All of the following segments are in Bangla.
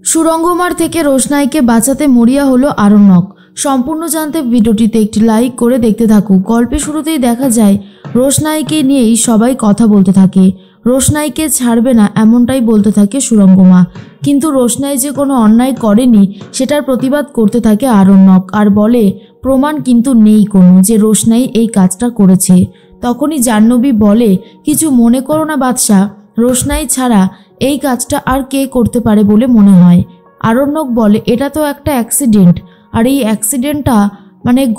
সুরঙ্গমার থেকে রোশনাইকে বাঁচাতে মরিয়া হলো আরণ্যক। সম্পূর্ণ জানতে ভিডিওটিতে একটি লাইক করে দেখতে থাকুক। গল্পের শুরুতেই দেখা যায় রোশনাইকে নিয়েই সবাই কথা বলতে থাকে। রোশনাইকে ছাড়বে না এমনটাই বলতে থাকে সুরঙ্গমা, কিন্তু রোশনাই যে কোনো অন্যায় করেনি সেটার প্রতিবাদ করতে থাকে আরণ্যক, আর বলে প্রমাণ কিন্তু নেই কোনো যে রোশনাই এই কাজটা করেছে। তখনই জাহ্নবী বলে, কিছু মনে করো না বাদশা, রোশনাই ছাড়া এই কাজটা আর কে করতে পারে বলে মনে হয়। আরণ্যক বলে, এটা তো একটা অ্যাক্সিডেন্ট, আর এই অ্যাক্সিডেন্টটা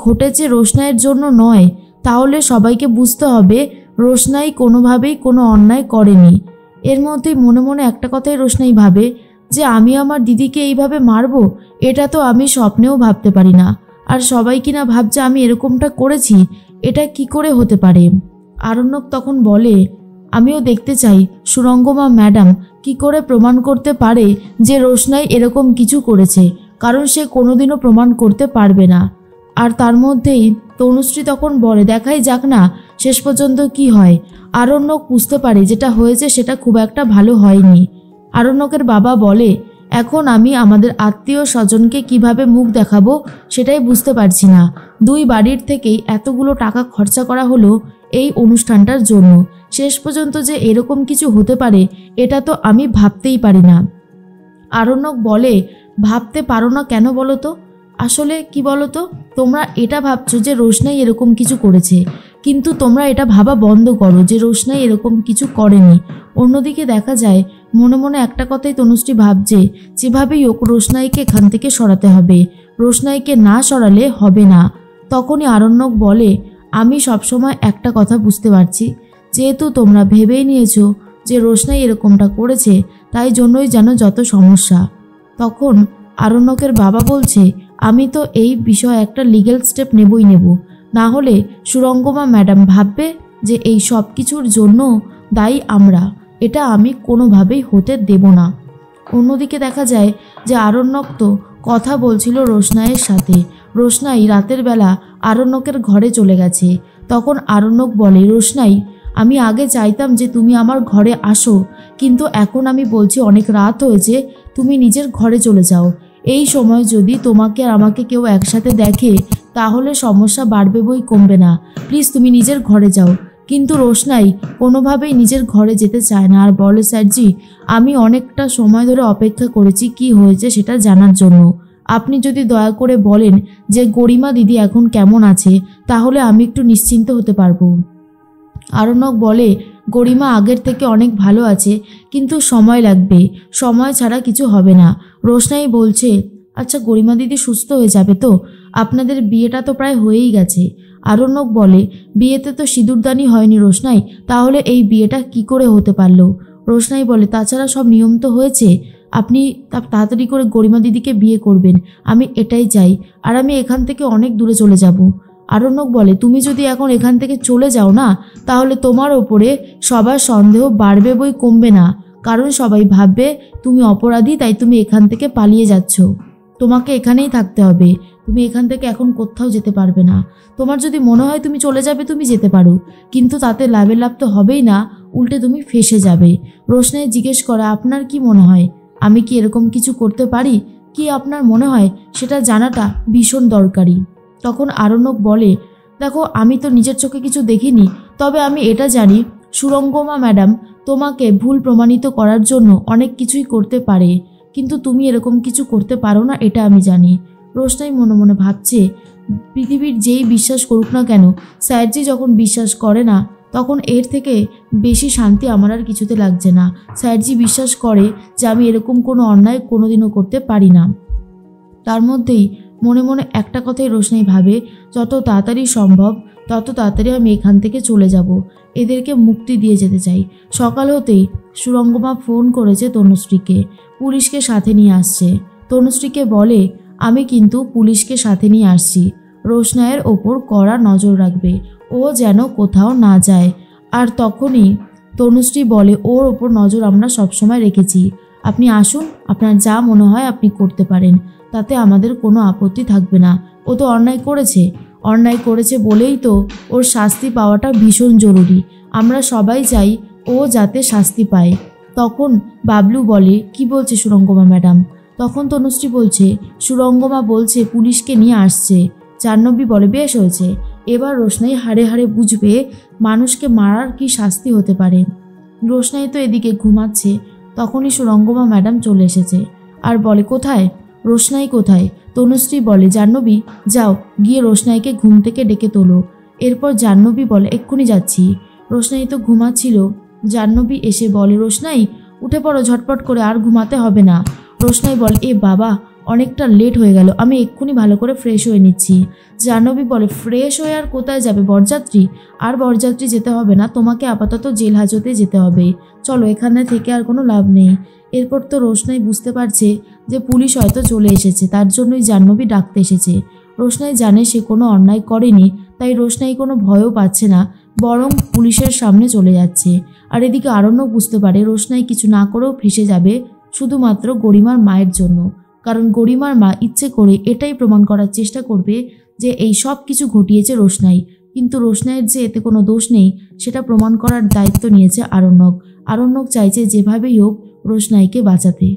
ঘটেছে রোশনাইয়ের জন্য নয়। তাহলে সবাইকে বুঝতে হবে রোশনাই কোনোভাবেই কোনো অন্যায় করেনি। এর মধ্যেই মনে মনে একটা কথাই রোশনাই ভাবে যে আমি আমার দিদিকে এইভাবে মারবো, এটা তো আমি স্বপ্নেও ভাবতে পারি না। আর সবাই কিনা ভাবছে আমি এরকমটা করেছি, এটা কি করে হতে পারে। আরণ্যক তখন বলে, আমিও দেখতে চাই সুরঙ্গমা ম্যাডাম কি করে প্রমাণ করতে পারে যে রোশনাই এরকম কিছু করেছে, কারণ সে কোনোদিনও প্রমাণ করতে পারবে না। আর তার মধ্যেই তনুশ্রী তখন বলে, দেখাই যাক না শেষ পর্যন্ত কি হয়। আরণ্যক বুঝতে পারে যেটা হয়েছে সেটা খুব একটা ভালো হয়নি। আরণ্যকের বাবা বলে, এখন আমি আমাদের আত্মীয় স্বজনকে কিভাবে মুখ দেখাবো সেটাই বুঝতে পারছি না। দুই বাড়ির থেকেই এতগুলো টাকা খরচা করা হলো এই অনুষ্ঠানটার জন্য, শেষ পর্যন্ত যে এরকম কিছু হতে পারে এটা তো আমি ভাবতেই পারি না। আরণ্যক বলে, ভাবতে পারো না কেন বলো তো? আসলে কি বলো তো, তোমরা এটা ভাবছো যে রোশনাই এরকম কিছু করেছে, কিন্তু তোমরা এটা ভাবা বন্ধ করো যে রোশনাই এরকম কিছু করেনি। অন্যদিকে দেখা যায় মনে মনে একটা কথাই তনুশ্রী ভাবছে, যেভাবেই হোক রোশনাইকে এখান থেকে সরাতে হবে, রোশনাইকে না সরালে হবে না। তখনই আরণ্যক বলে, আমি সবসময় একটা কথা বুঝতে পারছি, যেহেতু তোমরা ভেবেই নিয়েছো যে রোশনাই এরকমটা করেছে, তাই জন্যই যেন যত সমস্যা। তখন আরণ্যকের বাবা বলছে, আমি তো এই বিষয়ে একটা লিগ্যাল স্টেপ নেবই নেব, না হলে সুরঙ্গমা ম্যাডাম ভাববে যে এই সব কিছুর জন্য দায়ী আমরা, এটা আমি কোনোভাবেই হতে দেব না। অন্যদিকে দেখা যায় যে আরণ্যক তো কথা বলছিল রোশনাইয়ের সাথে। রোশনাই রাতের বেলা আরণ্যকের ঘরে চলে গেছে। তখন আরণ্যক বলে, রোশনাই, আমি আগে চাইতাম যে তুমি আমার ঘরে আসো, কিন্তু এখন আমি বলছি অনেক রাত হয়েছে, তুমি নিজের ঘরে চলে যাও। এই সময় যদি তোমাকে আর আমাকে কেউ একসাথে দেখে তাহলে সমস্যা বাড়বে বই কমবে না। প্লিজ তুমি নিজের ঘরে যাও। কিন্তু রোশনাই কোনোভাবেই নিজের ঘরে যেতে চায় না, আর বলে, স্যারজি আমি অনেকটা সময় ধরে অপেক্ষা করেছি কি হয়েছে সেটা জানার জন্য। আপনি যদি দয়া করে বলেন যে গরিমা দিদি এখন কেমন আছে, তাহলে আমি একটু নিশ্চিন্ত হতে পারবো। আরণ্যক বলে, গরিমা আগের থেকে অনেক ভালো আছে, কিন্তু সময় লাগবে, সময় ছাড়া কিছু হবে না। রোশনাই বলছে, আচ্ছা গরিমা দিদি সুস্থ হয়ে যাবে তো? আপনাদের বিয়েটা তো প্রায় হয়েই গেছে। আরণ্যক বলে, বিয়েতে তো সিঁদুরদানি হয়নি রোশনাই, তাহলে এই বিয়েটা কি করে হতে পারলো? রোশনাই বলে, তাছাড়া সব নিয়ম তো হয়েছে, আপনি তাড়াতাড়ি করে গরিমা দিদিকে বিয়ে করবেন, আমি এটাই চাই, আর আমি এখান থেকে অনেক দূরে চলে যাব। আরণ্যক বলে, তুমি যদি এখন এখান থেকে চলে যাও না, তাহলে তোমার ওপরে সবার সন্দেহ বাড়বে বই কমবে না, কারণ সবাই ভাববে তুমি অপরাধী, তাই তুমি এখান থেকে পালিয়ে যাচ্ছ। তোমাকে এখানেই থাকতে হবে, তুমি এখান থেকে এখন কোথাও যেতে পারবে না। তোমার যদি মনে হয় তুমি চলে যাবে, তুমি যেতে পারো, কিন্তু তাতে লাভের লাভ তো হবেই না, উল্টে তুমি ফেঁসে যাবে। রোশনাই জিজ্ঞেস করে, আপনার কি মনে হয় আমি কি এরকম কিছু করতে পারি? কি আপনার মনে হয় সেটা জানাটা ভীষণ দরকারি। তখন আরণ্যক বলে, দেখো আমি তো নিজের চোখে কিছু দেখিনি, তবে আমি এটা জানি সুরঙ্গমা ম্যাডাম তোমাকে ভুল প্রমাণিত করার জন্য অনেক কিছুই করতে পারে, কিন্তু তুমি এরকম কিছু করতে পারো না, এটা আমি জানি। রোশনাই মনে মনে ভাবছে, পৃথিবীর যেই বিশ্বাস করুক না কেন, স্যারজি যখন বিশ্বাস করে না তখন এর থেকে বেশি শান্তি আমার আর কিছুতে লাগছে না। স্যারজি বিশ্বাস করে যে আমি এরকম কোনো অন্যায় কোনোদিনও করতে পারি না। তার মধ্যেই মনে মনে একটা কথাই রোশনাই ভাবে, যত তাড়াতাড়ি সম্ভব তত তাড়াতাড়ি আমি এখান থেকে চলে যাব, এদেরকে মুক্তি দিয়ে যেতে চাই। সকাল হতেই সুরঙ্গমা ফোন করেছে তনুশ্রীকে, পুলিশকে সাথে নিয়ে আসছে। তনুশ্রীকে বলে, আমি কিন্তু পুলিশকে সাথে নিয়ে আসছি, রোশনাইয়ের ওপর কড়া নজর রাখবে, ও যেন কোথাও না যায়। আর তখনই তনুশ্রী বলে, ওর ওপর নজর আমরা সবসময় রেখেছি, আপনি আসুন, আপনার যা মনে হয় আপনি করতে পারেন, তাতে আমাদের কোনো আপত্তি থাকবে না। ও তো অন্যায় করেছে বলেই তো ওর শাস্তি পাওয়াটা ভীষণ জরুরি, আমরা সবাই চাই ও যাতে শাস্তি পায়। তখন বাবলু বলে, কি বলছে সুরঙ্গমা ম্যাডাম? তখন তনুশ্রী বলছে সুরঙ্গমা বলছে পুলিশকে নিয়ে আসছে। জাহ্নবী বলে বেশ হয়েছে, এবার রোশনাই হাড়ে হাড়ে বুঝবে মানুষকে মারার কি শাস্তি হতে পারে। রোশনাই তো এদিকে ঘুমাচ্ছে, তখনই সুরঙ্গমা ম্যাডাম চলে এসেছে আর বলে কোথায়? রোশনাই কোথায়? তনুশ্রী বলে জাহ্নবী যাও গিয়ে রোশনাইকে ঘুম থেকে ডেকে তোলো। এরপর জাহ্নবী বলে এক্ষুনি যাচ্ছি। রোশনাই তো ঘুমাচ্ছিল। জাহ্নবী এসে বলে রোশনাই উঠে পড়ো ঝটপট করে, আর ঘুমাতে হবে না। রোশনাই বলে এ বাবা অনেকটা লেট হয়ে গেল, আমি এক্ষুনি ভালো করে ফ্রেশ হয়ে নিচ্ছি। জাহ্নবী বলে ফ্রেশ হয়ে আর কোথায় যাবে? বরযাত্রী? আর বরযাত্রী যেতে হবে না, তোমাকে আপাতত জেল হাজতে যেতে হবে, চলো এখানে থেকে আর কোনো লাভ নেই। এরপর তো রোশনাই বুঝতে পারছে যে পুলিশ হয়তো চলে এসেছে, তার জন্যই জাহ্নবী ডাকতে এসেছে। রোশনাই জানে সে কোনো অন্যায় করেনি, তাই রোশনাই কোনো ভয়ও পাচ্ছে না, বরং পুলিশের সামনে চলে যাচ্ছে। আর এদিকে আরণ্যক বুঝতে পারে রোশনাই কিছু না করেও ফেসে যাবে শুধুমাত্র গরিমার মায়ের জন্য, কারণ গরিমার মা ইচ্ছে করে এটাই প্রমাণ করার চেষ্টা করবে যে এই সব কিছু ঘটিয়েছে রোশনাই, কিন্তু রোশনাইয়ের যে এতে কোনো দোষ নেই সেটা প্রমাণ করার দায়িত্ব নিয়েছে আরণ্যক। আরণ্যক চাইছে যেভাবেই হোক রোশনাইকে বাঁচাতে।